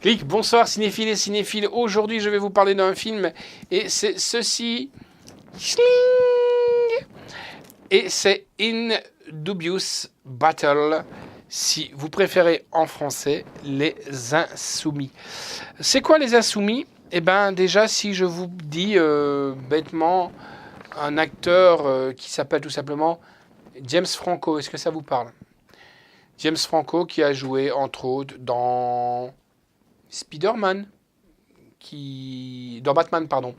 Clic, bonsoir cinéphiles et cinéphiles. Aujourd'hui, je vais vous parler d'un film et c'est ceci. Et c'est In Dubious Battle, si vous préférez en français, Les Insoumis. C'est quoi Les Insoumis? Eh bien, déjà, si je vous dis bêtement un acteur qui s'appelle tout simplement James Franco, est-ce que ça vous parle? James Franco qui a joué entre autres dans Spider-Man, dans Batman, pardon.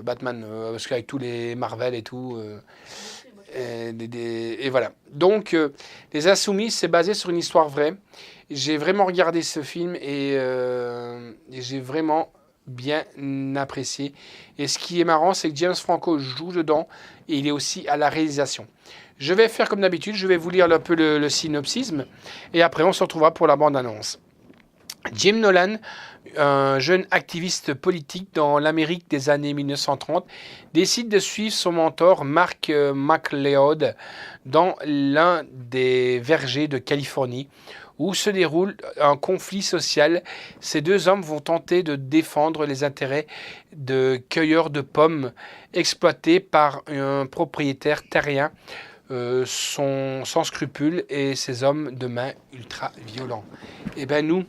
Batman, parce qu'avec tous les Marvel et tout. Et voilà. Donc, Les Insoumis, c'est basé sur une histoire vraie. J'ai vraiment regardé ce film et j'ai vraiment bien apprécié. Et ce qui est marrant, c'est que James Franco joue dedans et il est aussi à la réalisation. Je vais faire comme d'habitude, je vais vous lire un peu le synopsis et après on se retrouvera pour la bande-annonce. Jim Nolan, un jeune activiste politique dans l'Amérique des années 1930, décide de suivre son mentor Mark McLeod dans l'un des vergers de Californie où se déroule un conflit social. Ces deux hommes vont tenter de défendre les intérêts de cueilleurs de pommes exploités par un propriétaire terrien sans scrupules et ces hommes de main ultra violents. Et ben nous,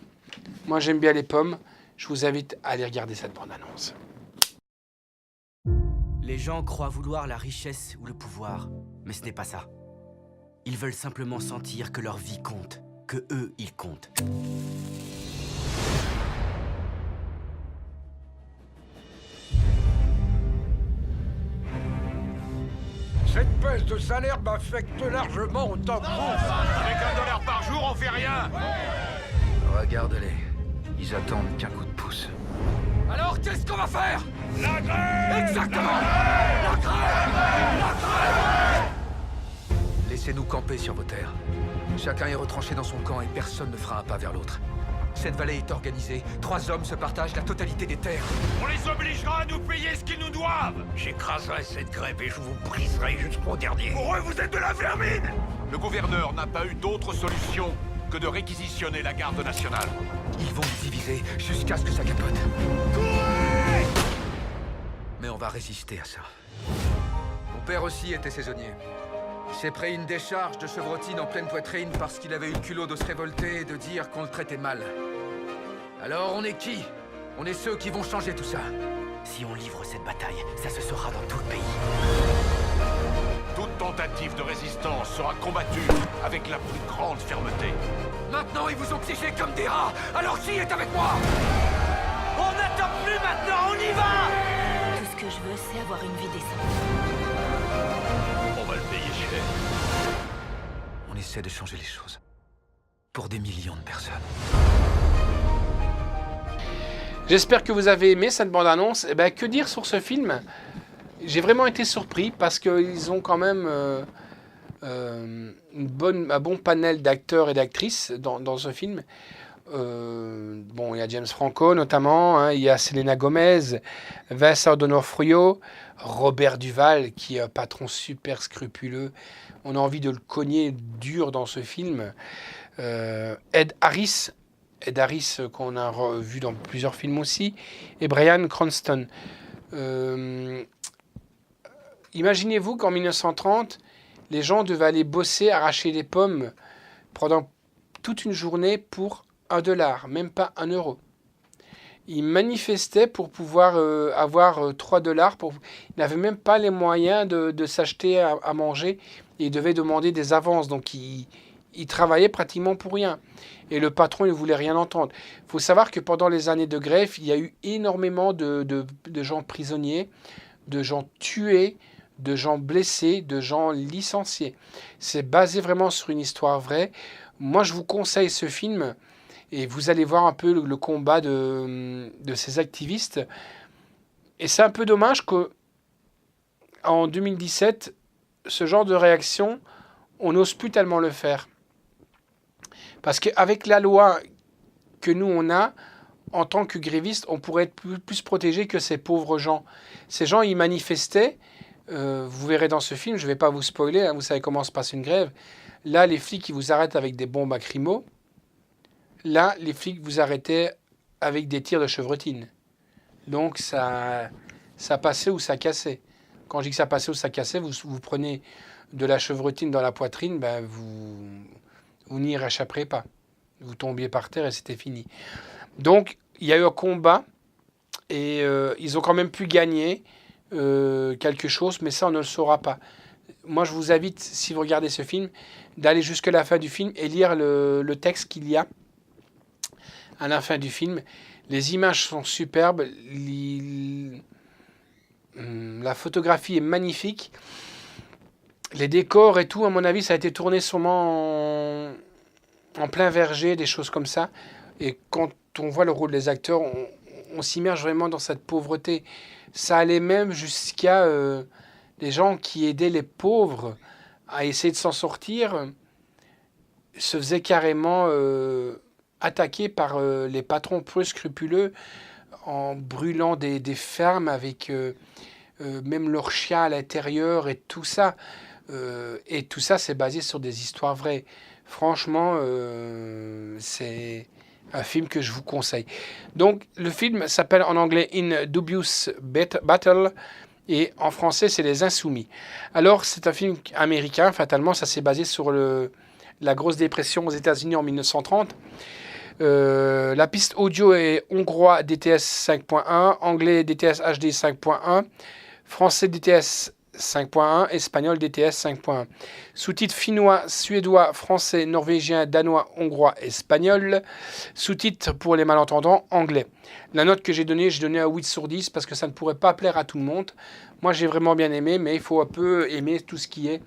moi j'aime bien les pommes, je vous invite à aller regarder cette bande-annonce. Les gens croient vouloir la richesse ou le pouvoir, mais ce n'est pas ça. Ils veulent simplement sentir que leur vie compte, que eux, ils comptent. Cette baisse de salaire m'affecte largement autant que vous. Avec $1 par jour, on fait rien. Regarde-les. Ils attendent qu'un coup de pouce. Alors qu'est-ce qu'on va faire? La grève! Exactement! La grève! La grève! Laissez-nous camper sur vos terres. Chacun est retranché dans son camp et personne ne fera un pas vers l'autre. Cette vallée est organisée. 3 hommes se partagent la totalité des terres. On les obligera à nous payer ce qu'ils nous doivent. J'écraserai cette grève et je vous briserai jusqu'au dernier. Pour eux, vous êtes de la vermine. Le gouverneur n'a pas eu d'autre solution que de réquisitionner la garde nationale. Ils vont nous diviser jusqu'à ce que ça capote. Courez! Mais on va résister à ça. Mon père aussi était saisonnier. Il s'est pris une décharge de chevrotine en pleine poitrine parce qu'il avait eu le culot de se révolter et de dire qu'on le traitait mal. Alors on est qui? On est ceux qui vont changer tout ça. Si on livre cette bataille, ça se saura dans tout le pays. Toute tentative de résistance sera combattue avec la plus grande fermeté. Maintenant, ils vous ont piégés comme des rats. Alors qui est avec moi? On n'attend plus maintenant, on y va! Tout ce que je veux, c'est avoir une vie décente. On va le payer cher. On essaie de changer les choses. Pour des millions de personnes. J'espère que vous avez aimé cette bande-annonce. Eh ben, que dire sur ce film? J'ai vraiment été surpris parce qu'ils ont quand même un bon panel d'acteurs et d'actrices dans ce film. Bon, il y a James Franco notamment, hein, il y a Selena Gomez, Vincent D'Onofrio, Robert Duvall qui est un patron super scrupuleux. On a envie de le cogner dur dans ce film. Ed Harris qu'on a vu dans plusieurs films aussi, et Bryan Cranston. Imaginez-vous qu'en 1930, les gens devaient aller bosser, arracher les pommes pendant toute une journée pour $1, même pas €1. Ils manifestaient pour pouvoir avoir $3. Ils n'avaient même pas les moyens de s'acheter à manger. Ils devaient demander des avances. Donc, ils travaillaient pratiquement pour rien. Et le patron, il ne voulait rien entendre. Il faut savoir que pendant les années de grève, il y a eu énormément de gens prisonniers, de gens tués, de gens blessés, de gens licenciés. C'est basé vraiment sur une histoire vraie. Moi, je vous conseille ce film et vous allez voir un peu le combat de ces activistes. Et c'est un peu dommage qu'en 2017, ce genre de réaction, on n'ose plus tellement le faire. Parce qu'avec la loi que nous, on a, en tant que grévistes, on pourrait être plus protégé que ces pauvres gens. Ces gens, ils manifestaient. Vous verrez dans ce film, je ne vais pas vous spoiler, hein, vous savez comment se passe une grève. Là, les flics, ils vous arrêtent avec des bombes lacrymo. Là, les flics vous arrêtaient avec des tirs de chevrotine. Donc ça passait ou ça cassait. Quand je dis que ça passait ou ça cassait, vous prenez de la chevrotine dans la poitrine, ben vous n'y réchapperez pas. Vous tombiez par terre et c'était fini. Donc il y a eu un combat et ils ont quand même pu gagner quelque chose, mais ça on ne le saura pas. Moi je vous invite, si vous regardez ce film, d'aller jusqu'à la fin du film et lire le texte qu'il y a à la fin du film. Les images sont superbes, la photographie est magnifique, les décors et tout, à mon avis, ça a été tourné sûrement en plein verger, des choses comme ça. Et quand on voit le rôle des acteurs, on s'immerge vraiment dans cette pauvreté. Ça allait même jusqu'à des gens qui aidaient les pauvres à essayer de s'en sortir, se faisaient carrément attaqués par les patrons peu scrupuleux en brûlant des fermes avec même leurs chiens à l'intérieur et tout ça. Et tout ça, c'est basé sur des histoires vraies. Franchement, c'est un film que je vous conseille. Donc, le film s'appelle en anglais In Dubious Battle et en français, c'est Les Insoumis. Alors, c'est un film américain. Fatalement, ça s'est basé sur la grosse dépression aux États-Unis en 1930. La piste audio est hongrois DTS 5.1, anglais DTS HD 5.1, français DTS 5.1, espagnol DTS 5.1. Sous-titres finnois, suédois, français, norvégien, danois, hongrois, espagnol. Sous-titres pour les malentendants, anglais. La note que j'ai donnée un 8 sur 10 parce que ça ne pourrait pas plaire à tout le monde. Moi, j'ai vraiment bien aimé, mais il faut un peu aimer tout ce qui est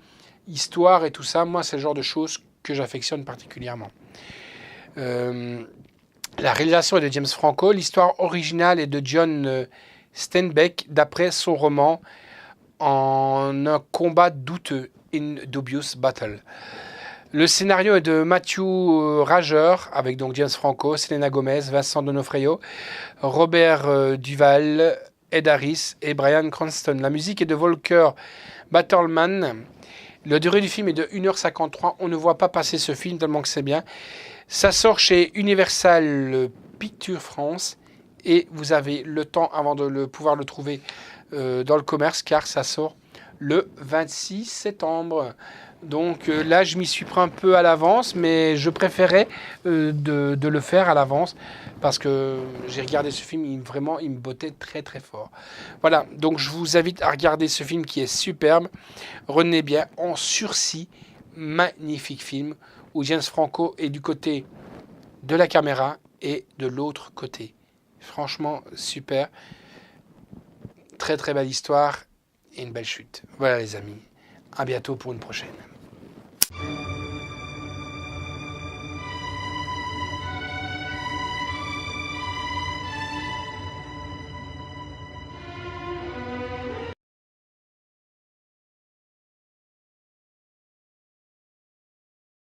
histoire et tout ça. Moi, c'est le genre de choses que j'affectionne particulièrement. La réalisation est de James Franco. L'histoire originale est de John Steinbeck, d'après son roman En un combat douteux, In Dubious Battle. Le scénario est de Matthew Rager, avec donc James Franco, Selena Gomez, Vincent D'Onofrio, Robert Duvall, Ed Harris et Bryan Cranston. La musique est de Volker Batterman. La durée du film est de 1h53. On ne voit pas passer ce film tellement que c'est bien. Ça sort chez Universal Pictures France et vous avez le temps avant de pouvoir le trouver dans le commerce car ça sort le 26 septembre. Donc là, je m'y suis pris un peu à l'avance, mais je préférais de le faire à l'avance parce que j'ai regardé ce film, il me bottait très très fort. Voilà, donc je vous invite à regarder ce film qui est superbe. Retenez bien, en sursis, magnifique film où James Franco est du côté de la caméra et de l'autre côté. Franchement, super. Très très belle histoire et une belle chute. Voilà les amis, à bientôt pour une prochaine.